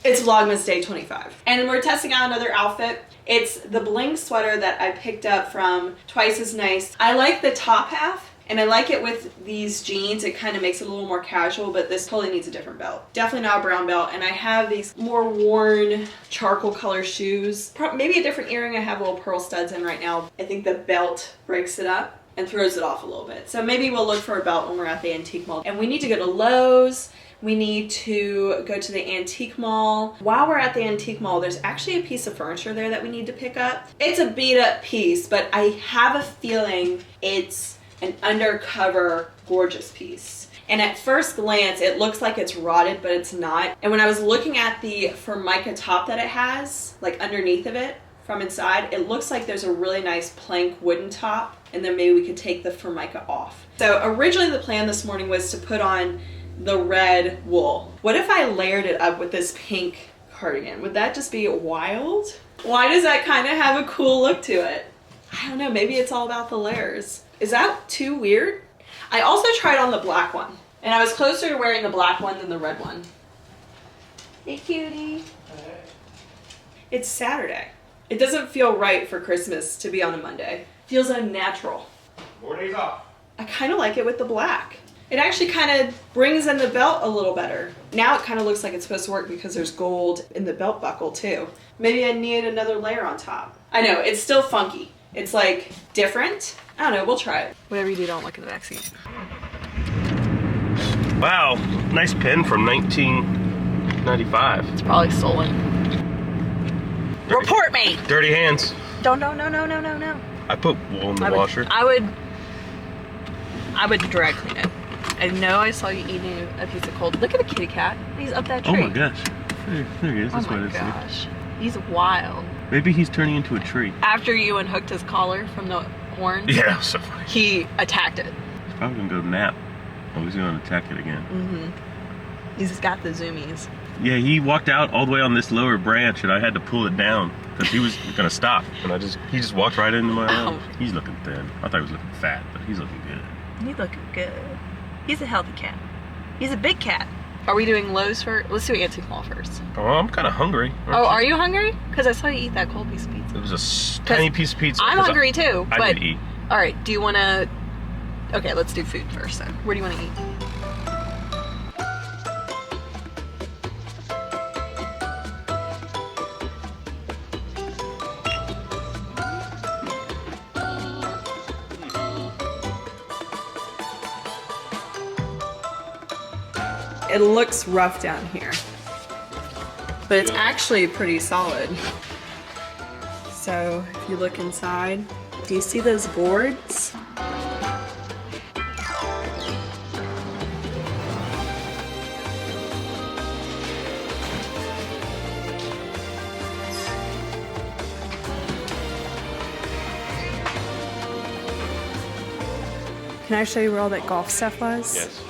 It's Vlogmas day 25. And we're testing out another outfit. It's the bling sweater that I picked up from Twice as Nice. I like the top half, and I like it with these jeans. It kind of makes it a little more casual, but this totally needs a different belt. Definitely not a brown belt. And I have these more worn charcoal color shoes. Maybe a different earring. I have little pearl studs in right now. I think the belt breaks it up and throws it off a little bit. So maybe we'll look for a belt when we're at the antique mall. And we need to go to Lowe's. We need to go to the antique mall. While we're at the antique mall, there's actually a piece of furniture there that we need to pick up. It's a beat up piece, but I have a feeling it's an undercover gorgeous piece. And at first glance, it looks like it's rotted, but it's not. And when I was looking at the Formica top that it has, like underneath of it, from inside, it looks like there's a really nice plank wooden top, and then maybe we could take the Formica off. So originally the plan this morning was to put on the red wool. What if I layered it up with this pink cardigan? Would that just be wild? Why does that kind of have a cool look to it? I don't know, maybe it's all about the layers. Is that too weird? I also tried on the black one, and I was closer to wearing the black one than the red one. Hey cutie. Hey. It's Saturday. It doesn't feel right for Christmas to be on a Monday. Feels unnatural. 4 days off. I kind of like it with the black. It actually kind of brings in the belt a little better. Now it kind of looks like it's supposed to work because there's gold in the belt buckle too. Maybe I need another layer on top. I know, it's still funky. It's like different. I don't know, we'll try it. Whatever you do, don't look in the backseat. Wow, nice pen from 1995. It's probably stolen. Report me! Dirty hands. No. I put wool in the washer. I would dry clean it. I know I saw you eating a piece of cold. Look at the kitty cat. He's up that tree. Oh my gosh. There he is. That's oh my what I gosh. He's wild. Maybe he's turning into a tree. After you unhooked his collar from the horn, Yeah, so funny. he attacked it. He's probably gonna go nap. Oh, he's gonna attack it again. Mm-hmm. He's got the zoomies. Yeah, he walked out all the way on this lower branch, and I had to pull it down because he was gonna stop, and he just walked right into my arm. He's looking thin. I thought he was looking fat, but he's looking good. He's looking good. He's a healthy cat. He's a big cat. Are we doing Lowe's first? Let's do Antique Mall first. Oh, I'm kind of hungry. Oh, are you hungry? Because I saw you eat that cold piece of pizza. It was a tiny piece of pizza. I'm hungry too. I but, did eat. All right, do you want to... Okay, let's do food first then. Where do you want to eat? It looks rough down here, but it's actually pretty solid. So if you look inside, do you see those boards? Can I show you where all that golf stuff was? Yes.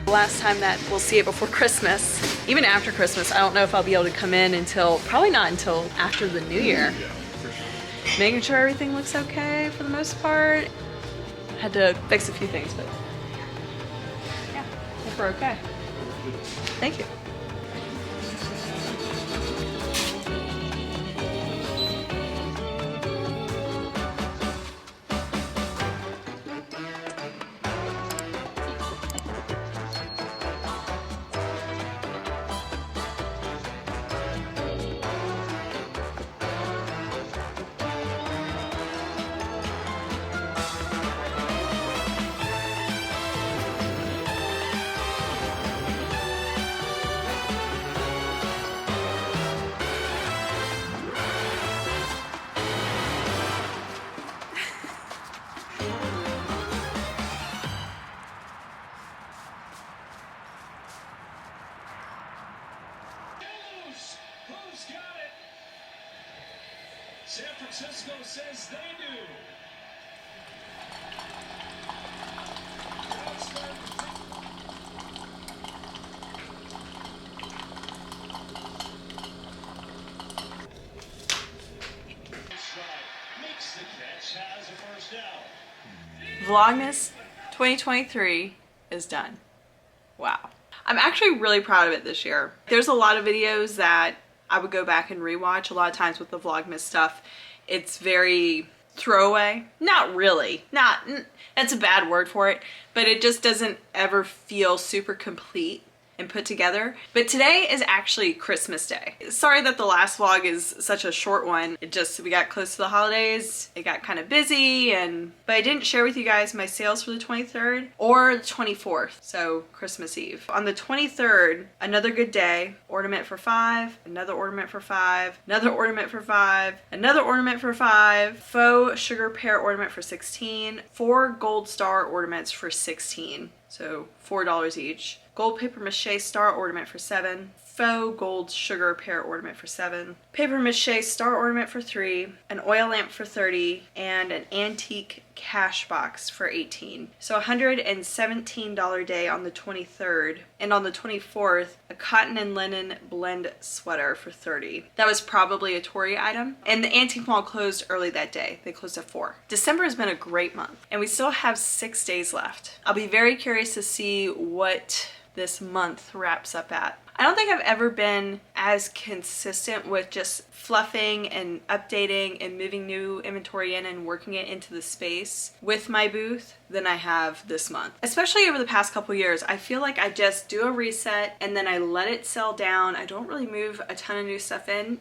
Last time that we'll see it before Christmas. Even after Christmas, I don't know if I'll be able to come in until, probably not until after the new year. Making sure everything looks okay for the most part. Had to fix a few things, but yeah, I think we're okay. Thank you. got it. San Francisco says they do. Makes the catch, has a first down. Vlogmas 2023 is done. Wow. I'm actually really proud of it this year. There's a lot of videos that I would go back and rewatch. A lot of times with the Vlogmas stuff, it's very throwaway. Not really. That's a bad word for it, but it just doesn't ever feel super complete and put together. But today is actually Christmas Day. Sorry that the last vlog is such a short one. We got close to the holidays. It got kind of busy, but I didn't share with you guys my sales for the 23rd or the 24th, so Christmas Eve. On the 23rd, another good day, ornament for $5, another ornament for $5, another ornament for $5, another ornament for $5, faux sugar pear ornament for $16, 4 gold star ornaments for $16, so $4 each. Gold paper mache star ornament for $7, faux gold sugar pear ornament for $7, paper mache star ornament for $3, an oil lamp for $30, and an antique cash box for $18. So $117 day on the 23rd, and on the 24th, a cotton and linen blend sweater for $30. That was probably a Tory item, and the antique mall closed early that day. They closed at 4. December has been a great month, and we still have 6 days left. I'll be very curious to see what this month wraps up at. I don't think I've ever been as consistent with just fluffing and updating and moving new inventory in and working it into the space with my booth than I have this month. Especially over the past couple years, I feel like I just do a reset and then I let it sell down. I don't really move a ton of new stuff in.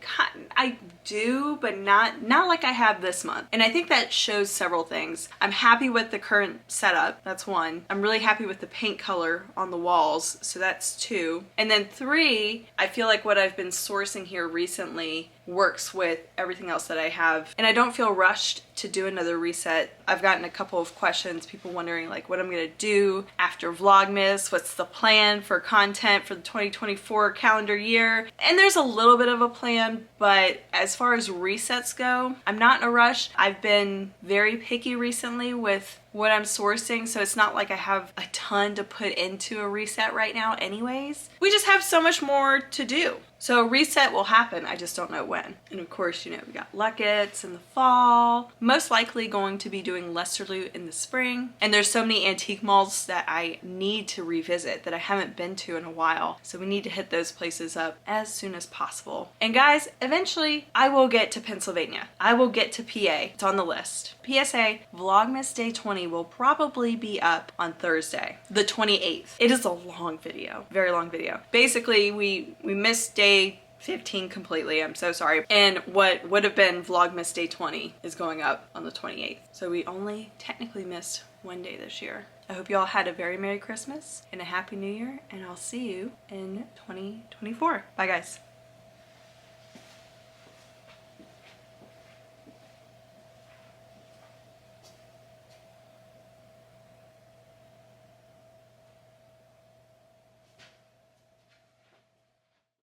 I do, but not like I have this month. And I think that shows several things. I'm happy with the current setup. That's 1. I'm really happy with the paint color on the walls. So that's 2. And then 3, I feel like what I've been sourcing here recently works with everything else that I have. And I don't feel rushed to do another reset. I've gotten a couple of questions, people wondering like what I'm gonna do after Vlogmas, what's the plan for content for the 2024 calendar year. And there's a little bit of a plan, but as far as resets go, I'm not in a rush. I've been very picky recently with what I'm sourcing, so it's not like I have a ton to put into a reset right now anyways. We just have so much more to do. So a reset will happen, I just don't know when. And of course, you know, we got Luckett's in the fall, most likely going to be doing Lesser Loot in the spring. And there's so many antique malls that I need to revisit that I haven't been to in a while. So we need to hit those places up as soon as possible. And guys, eventually I will get to Pennsylvania. I will get to PA, it's on the list. PSA, Vlogmas Day 20 will probably be up on Thursday, the 28th. It is a long video, very long video. Basically, we missed day 15 completely, I'm so sorry. And what would have been Vlogmas Day 20 is going up on the 28th. So we only technically missed 1 day this year. I hope you all had a very Merry Christmas and a Happy New Year, and I'll see you in 2024. Bye guys.